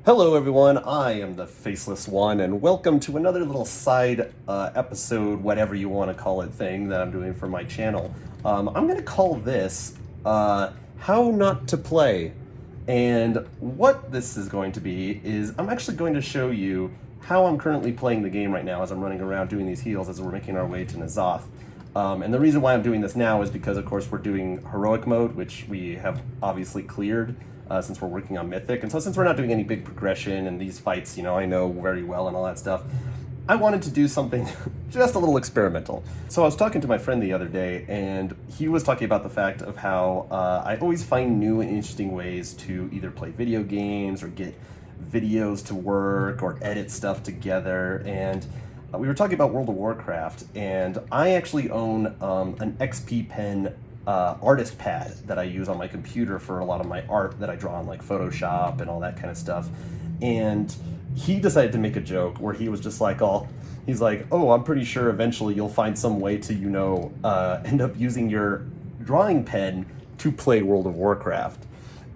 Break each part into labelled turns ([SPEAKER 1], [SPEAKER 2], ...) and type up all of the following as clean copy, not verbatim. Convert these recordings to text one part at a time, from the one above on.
[SPEAKER 1] Hello everyone, I am the Faceless One, and welcome to another little side episode, whatever you want to call it, thing that I'm doing for my channel. I'm going to call this How Not to Play. And what this is going to be is I'm actually going to show you how I'm currently playing the game right now as I'm running around doing these heals as we're making our way to N'Zoth. And the reason why I'm doing this now is because, of course, we're doing heroic mode, which we have obviously cleared since we're working on Mythic. And so since we're not doing any big progression and these fights, I know very well and all that stuff, I wanted to do something just a little experimental. So I was talking to my friend the other day, and he was talking about the fact of how I always find new and interesting ways to either play video games or get videos to work or edit stuff together. And we were talking about World of Warcraft, and I actually own an XP Pen artist pad that I use on my computer for a lot of my art that I draw on like Photoshop and all that kind of stuff. And he decided to make a joke where he was just like, he's like, oh, I'm pretty sure eventually you'll find some way to, end up using your drawing pen to play World of Warcraft.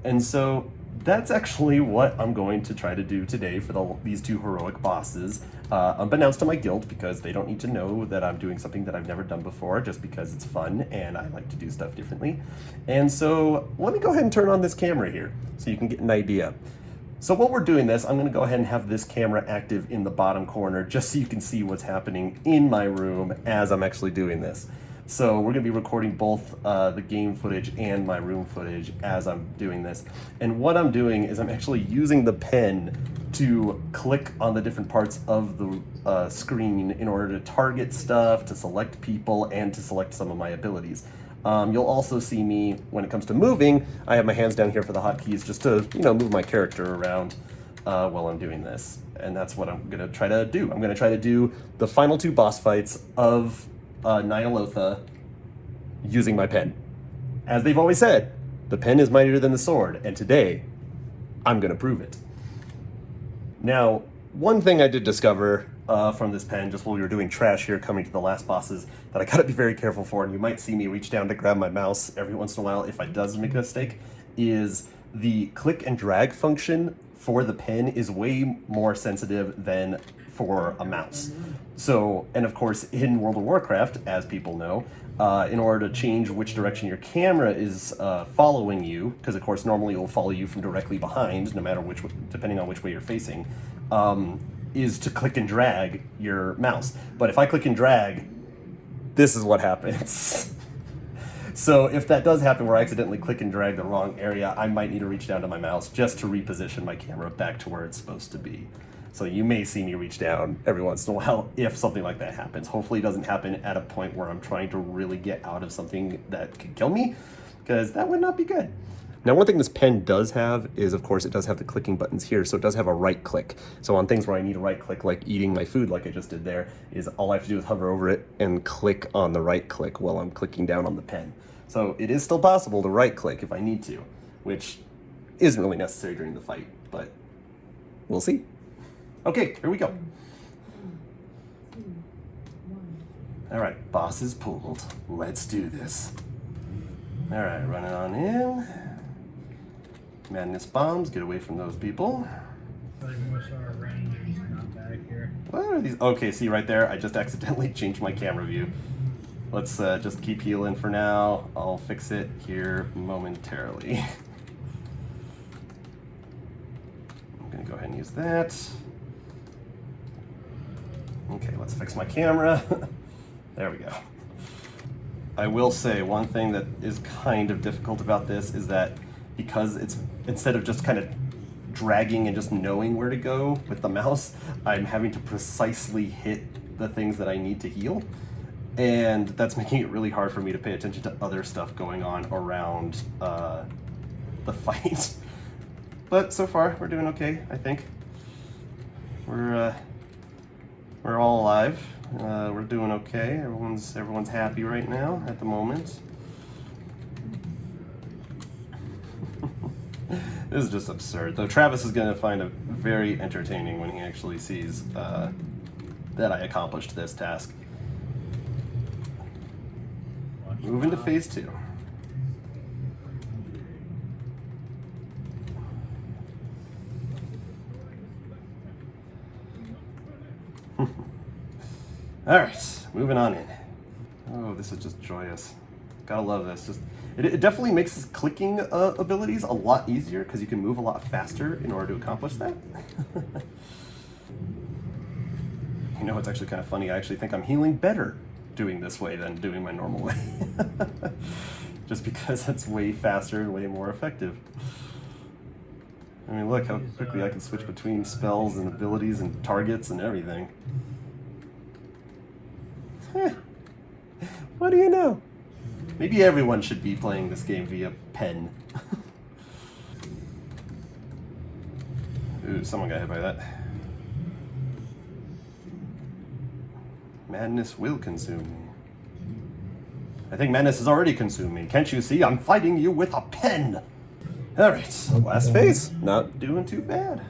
[SPEAKER 1] And so that's actually what I'm going to try to do today for these two heroic bosses, unbeknownst to my guild, because they don't need to know that I'm doing something that I've never done before, just because it's fun and I like to do stuff differently. And so let me go ahead and turn on this camera here so you can get an idea. So while we're doing this, I'm going to go ahead and have this camera active in the bottom corner just so you can see what's happening in my room as I'm actually doing this. So we're going to be recording both the game footage and my room footage as I'm doing this. And what I'm doing is I'm actually using the pen to click on the different parts of the screen in order to target stuff, to select people, and to select some of my abilities. You'll also see me, when it comes to moving, I have my hands down here for the hotkeys just to, move my character around while I'm doing this. And that's what I'm going to try to do. I'm going to try to do the final two boss fights of Ny'alotha using my pen. As they've always said, the pen is mightier than the sword, and today, I'm going to prove it. Now, one thing I did discover from this pen, just while we were doing trash here, coming to the last bosses, that I gotta be very careful for, and you might see me reach down to grab my mouse every once in a while if I does make a mistake, is the click and drag function for the pen is way more sensitive than for a mouse. So, and of course, in World of Warcraft, as people know, in order to change which direction your camera is following you, because of course normally it will follow you from directly behind, no matter depending on which way you're facing, is to click and drag your mouse. But if I click and drag, this is what happens. So if that does happen where I accidentally click and drag the wrong area, I might need to reach down to my mouse just to reposition my camera back to where it's supposed to be. So you may see me reach down every once in a while if something like that happens. Hopefully it doesn't happen at a point where I'm trying to really get out of something that could kill me, because that would not be good. Now, one thing this pen does have is, of course, it does have the clicking buttons here, so it does have a right click. So on things where I need a right click, like eating my food like I just did there, is all I have to do is hover over it and click on the right click while I'm clicking down on the pen. So it is still possible to right click if I need to, which isn't really necessary during the fight, but we'll see. Okay, here we go. All right, boss is pulled. Let's do this. All right, run it on in. Madness bombs, get away from those people. What are these? Okay, see right there, I just accidentally changed my camera view. Let's just keep healing for now. I'll fix it here momentarily. I'm gonna go ahead and use that. Okay, let's fix my camera. There we go. I will say one thing that is kind of difficult about this is that because it's, instead of just kind of dragging and just knowing where to go with the mouse, I'm having to precisely hit the things that I need to heal. And that's making it really hard for me to pay attention to other stuff going on around the fight. But so far, we're doing okay, I think. We're all alive. We're doing okay. Everyone's happy right now at the moment. This is just absurd. Though Travis is going to find it very entertaining when he actually sees that I accomplished this task. Move into phase 2. Alright, moving on in. Oh, this is just joyous. Gotta love this. It definitely makes clicking abilities a lot easier because you can move a lot faster in order to accomplish that. You know, it's actually kind of funny. I actually think I'm healing better doing this way than doing my normal way. Just because it's way faster and way more effective. I mean, look how quickly I can switch between spells and abilities and targets and everything. What do you know? Maybe everyone should be playing this game via pen. Ooh, someone got hit by that. Madness will consume me. I think madness has already consumed me. Can't you see? I'm fighting you with a pen! Alright, last phase. Not doing too bad.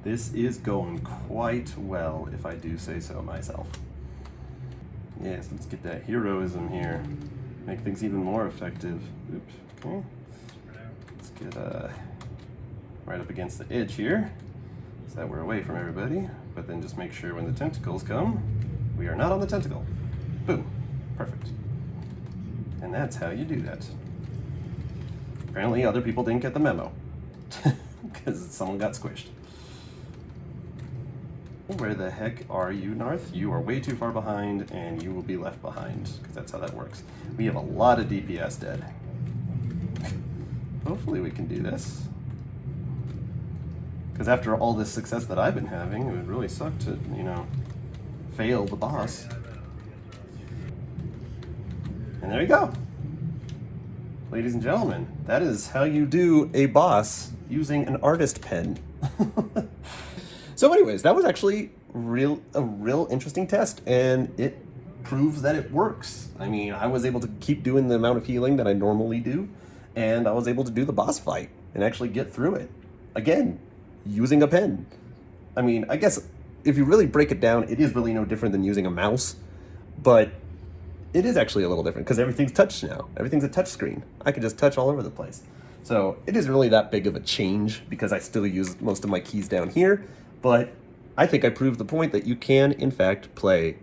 [SPEAKER 1] This is going quite well, if I do say so myself. Yes, let's get that heroism here. Make things even more effective. Oops, okay. Let's get right up against the edge here, so that we're away from everybody. But then just make sure when the tentacles come, we are not on the tentacle. Boom. Perfect. And that's how you do that. Apparently other people didn't get the memo. Because someone got squished. Where the heck are you, Narth? You are way too far behind, and you will be left behind, because that's how that works. We have a lot of DPS dead. Hopefully we can do this. Because after all this success that I've been having, it would really suck to, you know, fail the boss. And there you go. Ladies and gentlemen, that is how you do a boss using an artist pen. So anyways, that was actually a real interesting test, and it proves that it works. I mean, I was able to keep doing the amount of healing that I normally do, and I was able to do the boss fight and actually get through it. Again, using a pen. I mean, I guess if you really break it down, it is really no different than using a mouse, but it is actually a little different because everything's touch now. Everything's a touch screen. I can just touch all over the place. So it isn't really that big of a change because I still use most of my keys down here. But I think I proved the point that you can, in fact, play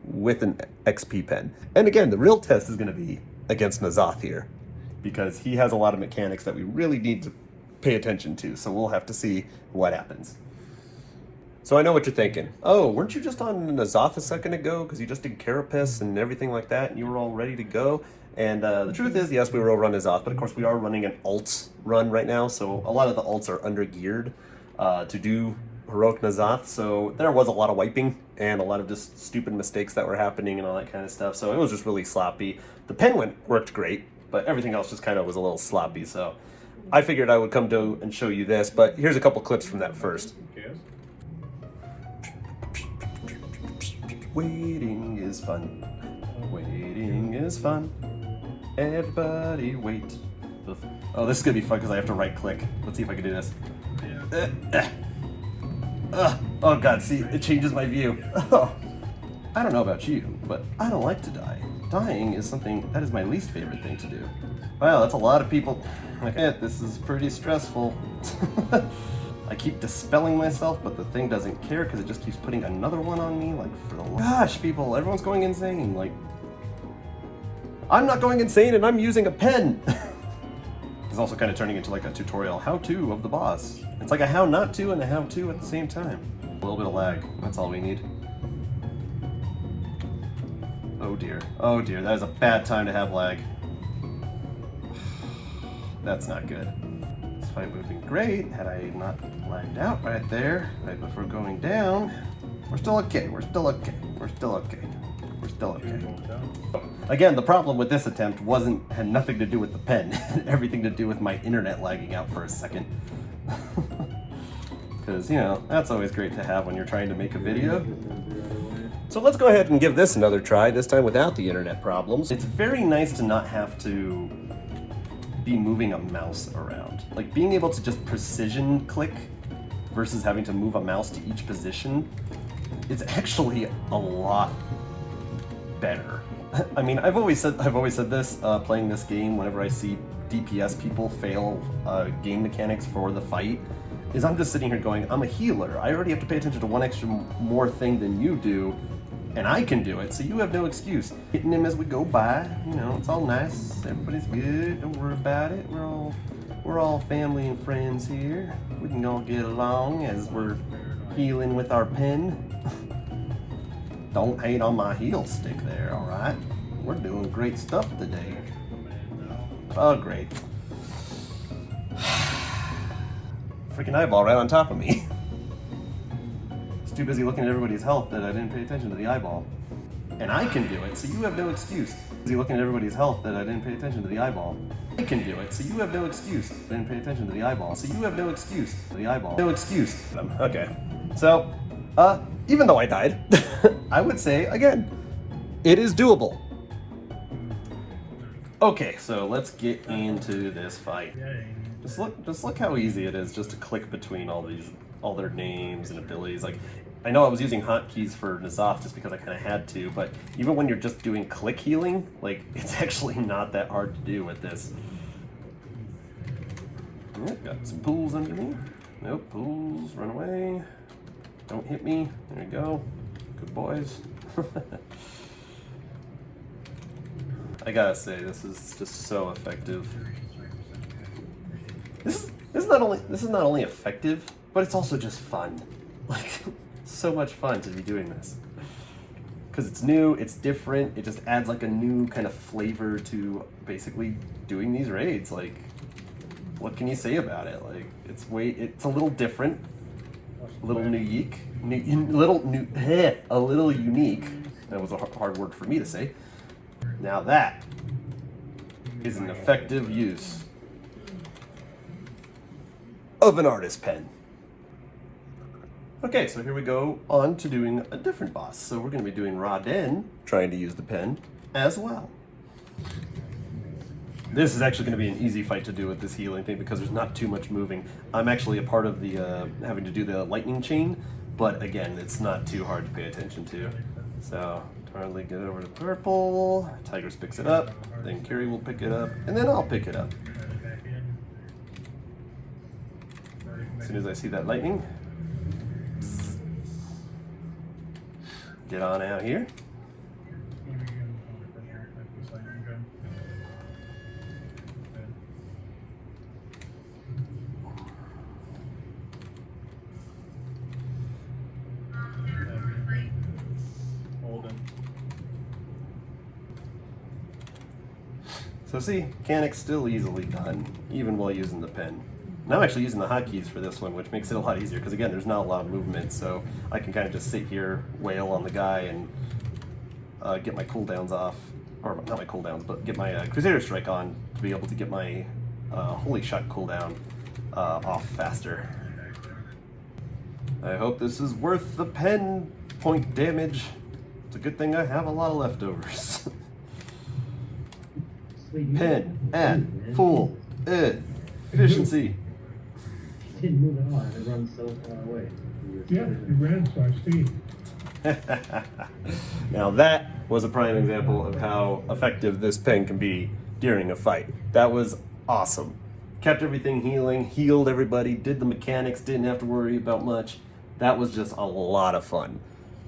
[SPEAKER 1] with an XP pen. And again, the real test is going to be against N'Zoth here, because he has a lot of mechanics that we really need to pay attention to, so we'll have to see what happens. So I know what you're thinking. Oh, weren't you just on N'Zoth a second ago, because you just did Carapace and everything like that, and you were all ready to go? And the truth is, yes, we were all running N'Zoth, but of course we are running an alts run right now, so a lot of the alts are under-geared to do heroic N'Zoth, so there was a lot of wiping and a lot of just stupid mistakes that were happening and all that kind of stuff, so it was just really sloppy. The pen worked great, but everything else just kind of was a little sloppy, so I figured I would come to and show you this, but here's a couple clips from that first. Waiting is fun. Waiting is fun. Everybody wait. Oh, this is gonna be fun because I have to right click. Let's see if I can do this. Oh god, see, it changes my view. Oh, I don't know about you, but I don't like to die. Dying is something that is my least favorite thing to do. Wow, that's a lot of people. Okay, this is pretty stressful. I keep dispelling myself, but the thing doesn't care because it just keeps putting another one on me. Like, for the gosh, people, everyone's going insane. Like, I'm not going insane and I'm using a pen. It's also kind of turning into like a tutorial how-to of the boss. It's like a how not to and a how-to at the same time. A little bit of lag, that's all we need. Oh dear, that is a bad time to have lag. That's not good. This fight would have been great had I not lagged out right there, right before going down. We're still okay, we're still okay, we're still okay, we're still okay. Again, the problem with this attempt had nothing to do with the pen, everything to do with my internet lagging out for a second. Because, you know, that's always great to have when you're trying to make a video. So let's go ahead and give this another try, this time without the internet problems. It's very nice to not have to be moving a mouse around. Like, being able to just precision click versus having to move a mouse to each position, it's actually a lot better. I mean, I've always said this playing this game. Whenever I see DPS people fail game mechanics for the fight, is I'm just sitting here going, I'm a healer. I already have to pay attention to one extra more thing than you do. and I can do it, so you have no excuse. Hitting him as we go by, you know, it's all nice. Everybody's good. Don't worry about it. We're all family and friends here. We can all get along as we're healing with our pen. Don't hate on my heel stick there, all right? We're doing great stuff today. Oh, great. Freaking eyeball right on top of me. I was too busy looking at everybody's health that I didn't pay attention to the eyeball. And I can do it, so you have no excuse. Busy looking at everybody's health that I didn't pay attention to the eyeball. I can do it, so you have no excuse. I didn't pay attention to the eyeball, so you have no excuse. The eyeball. No excuse. Okay. So, even though I died, I would say, again, it is doable. Okay, so let's get into this fight. Just look how easy it is just to click between all their names and abilities. Like, I know I was using hotkeys for N'Zoth just because I kind of had to, but even when you're just doing click healing, like, it's actually not that hard to do with this. Got some pools under me. Nope, pools, run away. Don't hit me. There you go. Good boys. I gotta say, this is just so effective. This is not only effective, but it's also just fun. Like, so much fun to be doing this. Because it's new, it's different, it just adds like a new kind of flavor to basically doing these raids. Like, what can you say about it? Like, it's a little different, a little unique. A little unique. That was a hard word for me to say. Now that is an effective use of an artist pen. Okay, so here we go on to doing a different boss. So we're going to be doing Raden, trying to use the pen as well. This is actually going to be an easy fight to do with this healing thing because there's not too much moving. I'm actually a part of the having to do the lightning chain, but again, it's not too hard to pay attention to. So, totally get over to purple, Tigers picks it up, then Kiri will pick it up, and then I'll pick it up. As soon as I see that lightning, get on out here. So see, mechanic's still easily done, even while using the pen. And I'm actually using the hotkeys for this one, which makes it a lot easier, because again, there's not a lot of movement, so I can kind of just sit here, wail on the guy, and get my cooldowns off, or not my cooldowns, but get my Crusader Strike on to be able to get my Holy Shot cooldown off faster. I hope this is worth the pen point damage. It's a good thing I have a lot of leftovers. Pen at full efficiency.
[SPEAKER 2] Didn't move at all. It runs so far away.
[SPEAKER 3] Yeah, it ran, so I've seen.
[SPEAKER 1] Now that was a prime example of how effective this pen can be during a fight. That was awesome. Kept everything healing, healed everybody, did the mechanics, didn't have to worry about much. That was just a lot of fun.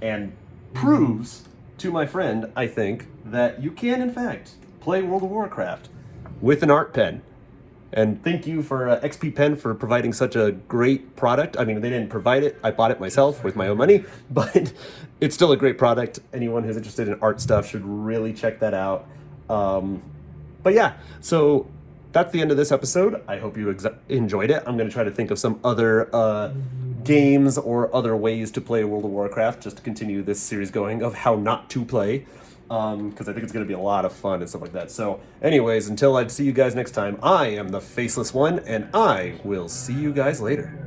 [SPEAKER 1] And proves to my friend, I think, that you can in fact play World of Warcraft with an art pen. And thank you for XP Pen for providing such a great product. I mean, they didn't provide it. I bought it myself with my own money, but it's still a great product. Anyone who's interested in art stuff should really check that out. But yeah, so that's the end of this episode. I hope you enjoyed it. I'm going to try to think of some other games or other ways to play World of Warcraft just to continue this series going of how not to play. Because I think it's going to be a lot of fun and stuff like that. So anyways, until I see you guys next time, I am the Faceless One, and I will see you guys later.